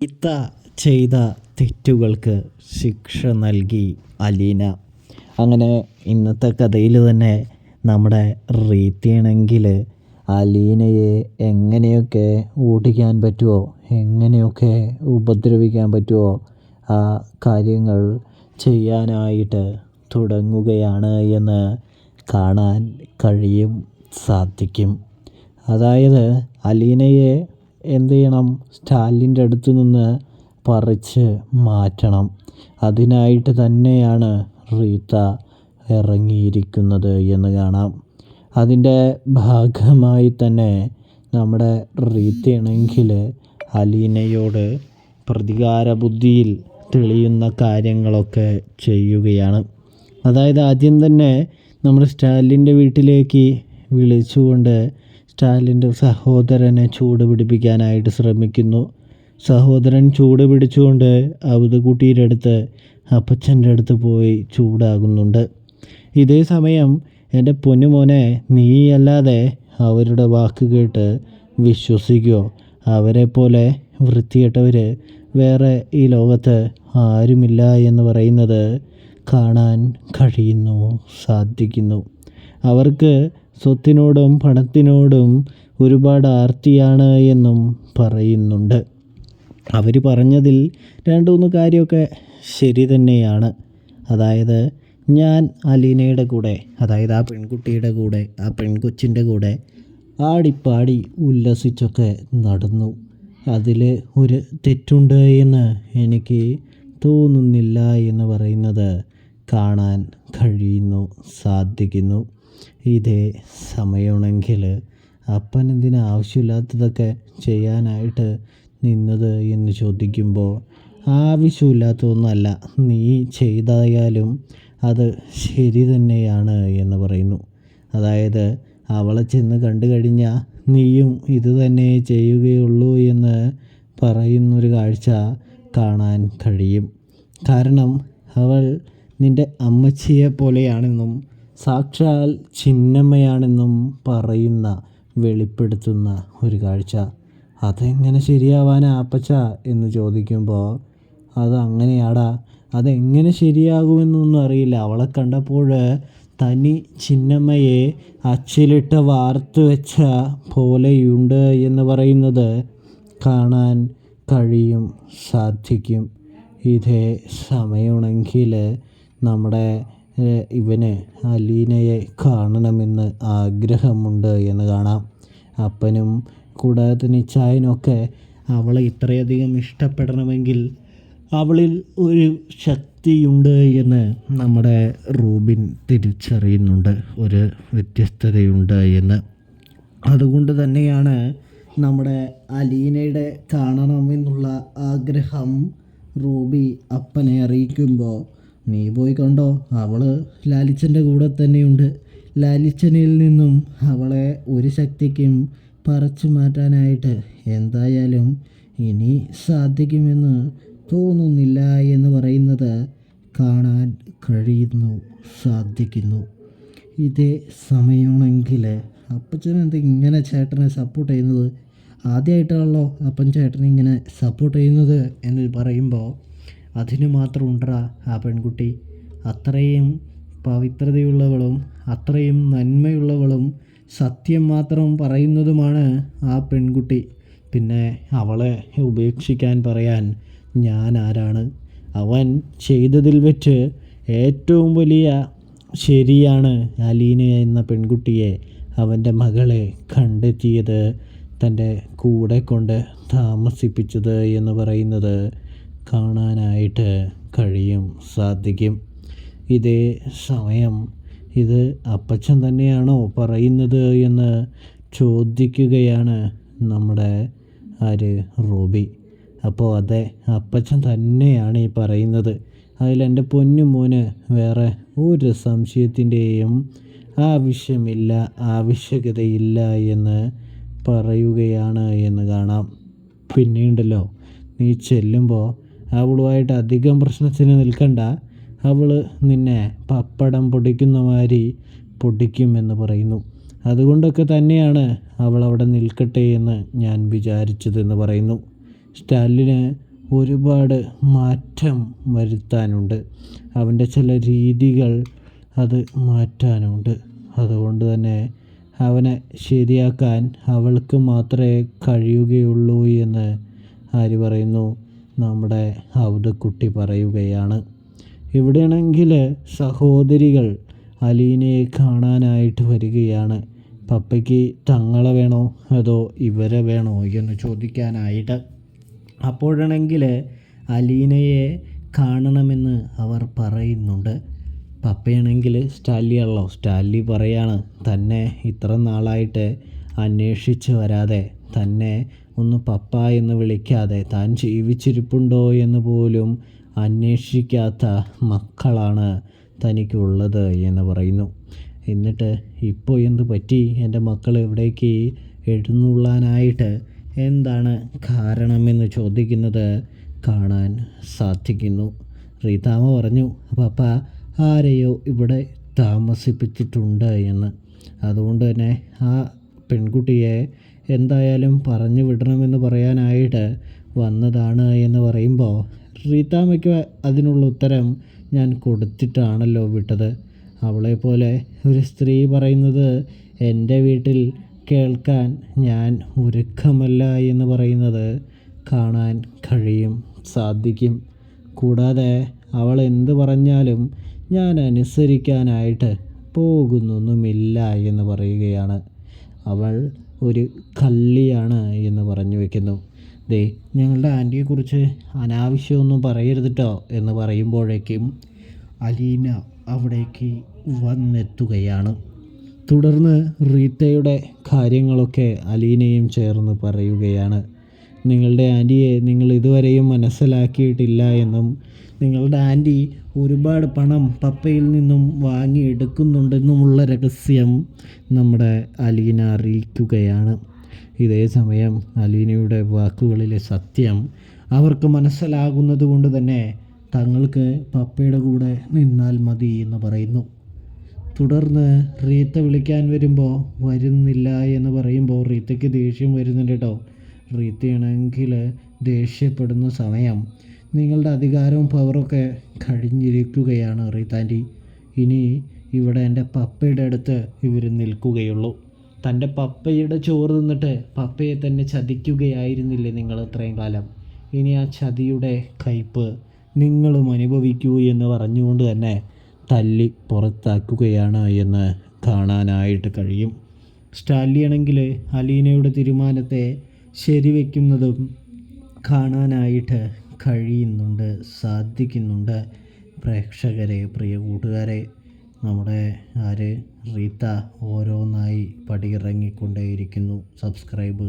ഇത്ത ചെയ്ത തെറ്റുകൾക്ക് ശിക്ഷ നൽകി അലീന. അങ്ങനെ ഇന്നത്തെ കഥയിൽ തന്നെ നമ്മുടെ റീത്തിയാണെങ്കിൽ അലീനയെ എങ്ങനെയൊക്കെ ഓടിക്കാൻ പറ്റുമോ, എങ്ങനെയൊക്കെ ഉപദ്രവിക്കാൻ പറ്റുമോ ആ കാര്യങ്ങൾ ചെയ്യാനായിട്ട് തുടങ്ങുകയാണ് എന്ന് കാണാൻ സാധിക്കും. അതായത് അലീനയെ എന്ത് ചെയ്യണം, സ്റ്റാലിൻ്റെ അടുത്ത് നിന്ന് പറിച്ച് മാറ്റണം. അതിനായിട്ട് തന്നെയാണ് റീത്ത ഇറങ്ങിയിരിക്കുന്നത് എന്ന് കാണാം. അതിൻ്റെ ഭാഗമായി തന്നെ നമ്മുടെ റീത്തയാണെങ്കിൽ അലീനയോട് പ്രതികാര ബുദ്ധിയിൽ തെളിയുന്ന കാര്യങ്ങളൊക്കെ ചെയ്യുകയാണ്. അതായത് ആദ്യം തന്നെ നമ്മൾ സ്റ്റാലിൻ്റെ വീട്ടിലേക്ക് വിളിച്ചുകൊണ്ട് സ്റ്റാലിൻ്റെ സഹോദരനെ ചൂട് പിടിപ്പിക്കാനായിട്ട് ശ്രമിക്കുന്നു. സഹോദരൻ ചൂട് പിടിച്ചുകൊണ്ട് അവധുകുട്ടിയുടെ അടുത്ത്, അപ്പച്ചൻ്റെ അടുത്ത് പോയി ചൂടാകുന്നുണ്ട്. ഇതേ സമയം എൻ്റെ പൊന്നുമോനെ, നീയല്ലാതെ അവരുടെ വാക്ക് കേട്ട് വിശ്വസിക്കുമോ? അവരെ പോലെ വൃത്തികെട്ടവർ വേറെ ഈ ലോകത്ത് ആരുമില്ല എന്ന് പറയുന്നത് കാണാൻ സാധിക്കുന്നു. അവർക്ക് സ്വത്തിനോടും പണത്തിനോടും ഒരുപാട് ആർത്തിയാണ് എന്നും പറയുന്നുണ്ട്. അവർ പറഞ്ഞതിൽ 2-3 കാര്യമൊക്കെ ശരി തന്നെയാണ്. അതായത് ഞാൻ അലീനയുടെ കൂടെ, അതായത് ആ പെൺകുട്ടിയുടെ കൂടെ, ആ പെൺകൊച്ചിൻ്റെ കൂടെ ആടിപ്പാടി ഉല്ലസിച്ചൊക്കെ നടന്നു. അതിൽ ഒരു തെറ്റുണ്ട് എന്ന് എനിക്ക് തോന്നുന്നില്ല എന്ന് പറയുന്നത് കാണാൻ സാധിക്കുന്നു. ഇതേ സമയമാണെങ്കിൽ അപ്പൻ എന്തിനാ ആവശ്യമില്ലാത്തതൊക്കെ ചെയ്യാനായിട്ട് നിന്നത് എന്ന് ചോദിക്കുമ്പോൾ, ആവശ്യമില്ലാത്തതൊന്നുമല്ല, നീ ചെയ്തായാലും അത് ശരി തന്നെയാണ് എന്ന് പറയുന്നു. അതായത് അവളെ ചെന്ന് കണ്ടു കഴിഞ്ഞാൽ നീയും ഇത് തന്നെ ചെയ്യുകയുള്ളൂ എന്ന് പറയുന്നൊരു കാഴ്ച കാണാൻ കഴിയും. കാരണം അവൾ നിൻ്റെ അമ്മച്ചിയെ പോലെയാണെന്നും സാക്ഷാൽ ചിന്നമ്മയാണെന്നും വെളിപ്പെടുത്തുന്ന ഒരു കാഴ്ച. അതെങ്ങനെ ശരിയാവാനാ അപ്പച്ച എന്ന് ചോദിക്കുമ്പോൾ, അതങ്ങനെയാടാ, അതെങ്ങനെ ശരിയാകുമെന്നൊന്നും അറിയില്ല. അവളെ കണ്ടപ്പോൾ തനി ചിന്നമ്മയെ അച്ചിലിട്ട് വാർത്ത് വെച്ച പോലെയുണ്ട് എന്ന് പറയുന്നത് കാണാൻ സാധിക്കും. ഇതേ സമയമാണെങ്കിൽ നമ്മുടെ ഇവന് അലീനയെ കാണണമെന്ന് ആഗ്രഹമുണ്ട് എന്ന് കാണാം. അപ്പനും കൂടാതെ നിച്ചായനൊക്കെ അവളെ ഇത്രയധികം ഇഷ്ടപ്പെടണമെങ്കിൽ അവളിൽ ഒരു ശക്തിയുണ്ട് എന്ന് നമ്മുടെ റൂബിൻ തിരിച്ചറിയുന്നുണ്ട്, ഒരു വ്യത്യസ്തതയുണ്ട് എന്ന്. അതുകൊണ്ട് തന്നെയാണ് നമ്മുടെ അലീനയുടെ കാണണമെന്നുള്ള ആഗ്രഹം റൂബി അപ്പനെ അറിയിക്കുമ്പോൾ, നീ പോയി കണ്ടോ, അവൾ ലാലിച്ചൻ്റെ കൂടെ തന്നെയുണ്ട്, ലാലിച്ചനിൽ നിന്നും അവളെ ഒരു ശക്തിക്കും പറിച്ചു മാറ്റാനായിട്ട് എന്തായാലും ഇനി സാധിക്കുമെന്ന് തോന്നുന്നില്ല എന്ന് പറയുന്നത് കാണാൻ സാധിക്കുന്നു. ഇതേ സമയമാണെങ്കിൽ അപ്പച്ചൻ എന്താ ഇങ്ങനെ ചേട്ടനെ സപ്പോർട്ട് ചെയ്യുന്നത്? ആദ്യമായിട്ടാണല്ലോ അപ്പൻ ചേട്ടനെ ഇങ്ങനെ സപ്പോർട്ട് ചെയ്യുന്നത് എന്ന് പറയുമ്പോൾ, അതിന് മാത്രം ഉണ്ടടാ ആ പെൺകുട്ടി. അത്രയും പവിത്രതയുള്ളവളും അത്രയും നന്മയുള്ളവളും സത്യം മാത്രം പറയുന്നതുമാണ് ആ പെൺകുട്ടി. പിന്നെ അവളെ ഉപേക്ഷിക്കാൻ പറയാൻ ഞാൻ ആരാണ്? അവൻ ചെയ്തതിൽ വെച്ച് ഏറ്റവും വലിയ ശരിയാണ് അലീന എന്ന പെൺകുട്ടിയെ, അവൻ്റെ മകളെ കണ്ടെത്തിയത്, തൻ്റെ കൂടെ കൊണ്ട് താമസിപ്പിച്ചത് എന്ന് പറയുന്നത് കാണാനായിട്ട് സാധിക്കും. ഇതേ സമയം ഇത് അപ്പച്ചൻ തന്നെയാണോ പറയുന്നത് എന്ന് ചോദിക്കുകയാണ് നമ്മുടെ റൂബി. അപ്പോൾ അതെ, അപ്പച്ചൻ തന്നെയാണ് ഈ പറയുന്നത്. അതിലെൻ്റെ പൊന്നു മോന് വേറെ ഒരു സംശയത്തിൻ്റെയും ആവശ്യകതയില്ല എന്ന് പറയുകയാണ് എന്ന് കാണാം. പിന്നീണ്ടല്ലോ, നീ ചെല്ലുമ്പോൾ അവളുമായിട്ട് അധികം പ്രശ്നത്തിന് നിൽക്കണ്ട, അവൾ നിന്നെ പപ്പടം പൊടിക്കുന്ന മാതിരി പൊടിക്കുമെന്ന് പറയുന്നു. അതുകൊണ്ടൊക്കെ തന്നെയാണ് അവൾ അവിടെ നിൽക്കട്ടെ എന്ന് ഞാൻ വിചാരിച്ചതെന്ന് പറയുന്നു. സ്റ്റാലിന് ഒരുപാട് മാറ്റം വരുത്താനുണ്ട്. അവൻ്റെ ചില രീതികൾ അത് മാറ്റാനുണ്ട്. അതുകൊണ്ട് തന്നെ അവനെ ശരിയാക്കാൻ അവൾക്ക് മാത്രമേ കഴിയുകയുള്ളൂ എന്ന് ആര് പറയുന്നു? നമ്മുടെ ഔദക്കുട്ടി പറയുകയാണ്. ഇവിടെയാണെങ്കിൽ സഹോദരികൾ അലീനയെ കാണാനായിട്ട് വരികയാണ്. പപ്പയ്ക്ക് തങ്ങളെ വേണോ അതോ ഇവരെ വേണോ എന്ന് ചോദിക്കാനായിട്ട്. അപ്പോഴാണെങ്കിൽ അലീനയെ കാണണമെന്ന് അവർ പറയുന്നുണ്ട്. പപ്പയാണെങ്കിൽ സ്റ്റാലിയാണല്ലോ. സ്റ്റാലി പറയാണ് തന്നെ ഇത്ര നാളായിട്ട് അന്വേഷിച്ച് വരാതെ, തന്നെ ഒന്ന് പപ്പ എന്ന് വിളിക്കാതെ, താൻ ജീവിച്ചിരിപ്പുണ്ടോ എന്ന് പോലും അന്വേഷിക്കാത്ത മക്കളാണ് തനിക്കുള്ളത് എന്ന് പറയുന്നു. എന്നിട്ട് ഇപ്പോൾ എന്ത് പറ്റി? എൻ്റെ മക്കൾ എവിടേക്ക് എഴുന്നള്ളാനായിട്ട് എന്താണ് കാരണമെന്ന് ചോദിക്കുന്നത് കാണാൻ സാധിക്കുന്നു. റീതാമ്മ പറഞ്ഞു, പപ്പ ആരെയോ ഇവിടെ താമസിപ്പിച്ചിട്ടുണ്ട് എന്ന്. അതുകൊണ്ട് തന്നെ ആ പെൺകുട്ടിയെ എന്തായാലും പറഞ്ഞു വിടണമെന്ന് പറയാനായിട്ട് വന്നതാണ് എന്ന് പറയുമ്പോൾ റീതാമ്മയ്ക്ക് അതിനുള്ള ഉത്തരം ഞാൻ കൊടുത്തിട്ടാണല്ലോ വിട്ടത്. അവളെപ്പോലെ ഒരു സ്ത്രീ പറയുന്നത് എൻ്റെ വീട്ടിൽ കേൾക്കാൻ ഞാൻ ഒരുക്കമല്ല എന്ന് പറയുന്നത് കാണാൻ സാധിക്കും. കൂടാതെ അവൾ എന്ത് പറഞ്ഞാലും ഞാൻ അനുസരിക്കാനായിട്ട് പോകുന്നൊന്നുമില്ല എന്ന് പറയുകയാണ്. അവൾ ഒരു കള്ളിയാണ് എന്ന് പറഞ്ഞു വയ്ക്കുന്നു. ദേ, ഞങ്ങളുടെ ആൻറ്റിയെക്കുറിച്ച് അനാവശ്യമൊന്നും പറയരുത് കേട്ടോ എന്ന് പറയുമ്പോഴേക്കും അലീന അവിടേക്ക് വന്നെത്തുകയാണ്. തുടർന്ന് റീത്തയുടെ കാര്യങ്ങളൊക്കെ അലീനയും ചേർന്ന് പറയുകയാണ്. നിങ്ങളുടെ ആൻറ്റിയെ നിങ്ങൾ ഇതുവരെയും മനസ്സിലാക്കിയിട്ടില്ല എന്നും നിങ്ങളുടെ ആൻറ്റി ഒരുപാട് പണം പപ്പയിൽ നിന്നും വാങ്ങിയെടുക്കുന്നുണ്ടെന്നുമുള്ള രഹസ്യം നമ്മുടെ അലീന അറിയിക്കുകയാണ്. ഇതേ സമയം അലീനയുടെ വാക്കുകളിലെ സത്യം അവർക്ക് മനസ്സിലാകുന്നത് കൊണ്ട് തന്നെ തങ്ങൾക്ക് പപ്പയുടെ കൂടെ നിന്നാൽ മതി എന്ന് പറയുന്നു. തുടർന്ന് റീത്ത വിളിക്കാൻ വരുമ്പോൾ വരുന്നില്ല എന്ന് പറയുമ്പോൾ റീത്തയ്ക്ക് ദേഷ്യം വരുന്നുണ്ട് കേട്ടോ. റീത്തയാണെങ്കിൽ ദേഷ്യപ്പെടുന്ന സമയം നിങ്ങളുടെ അധികാരവും പവറൊക്കെ കഴിഞ്ഞിരിക്കുകയാണ് റീത്താൻറ്റി. ഇനി ഇവിടെ എൻ്റെ പപ്പയുടെ അടുത്ത് ഇവർ നിൽക്കുകയുള്ളൂ. തൻ്റെ പപ്പയുടെ ചോറ് തിന്നിട്ട് പപ്പയെ തന്നെ ചതിക്കുകയായിരുന്നില്ലേ നിങ്ങൾ ഇത്രയും കാലം? ഇനി ആ ചതിയുടെ കയ്പ് നിങ്ങളും അനുഭവിക്കൂ എന്ന് പറഞ്ഞുകൊണ്ട് തന്നെ തല്ലി പുറത്താക്കുകയാണ് എന്ന് കാണാനായിട്ട് കഴിയും. സ്റ്റാലിയാണെങ്കിൽ അലീനയുടെ തീരുമാനത്തെ ശരിവെക്കുന്നതും കാണാനായിട്ട് സാധിക്കുന്നുണ്ട്. പ്രേക്ഷകരെ, പ്രിയ കൂട്ടുകാരെ, നമ്മുടെ റീത്ത ഓരോന്നായി പടിയിറങ്ങിക്കൊണ്ടേയിരിക്കുന്നു. സബ്സ്ക്രൈബ്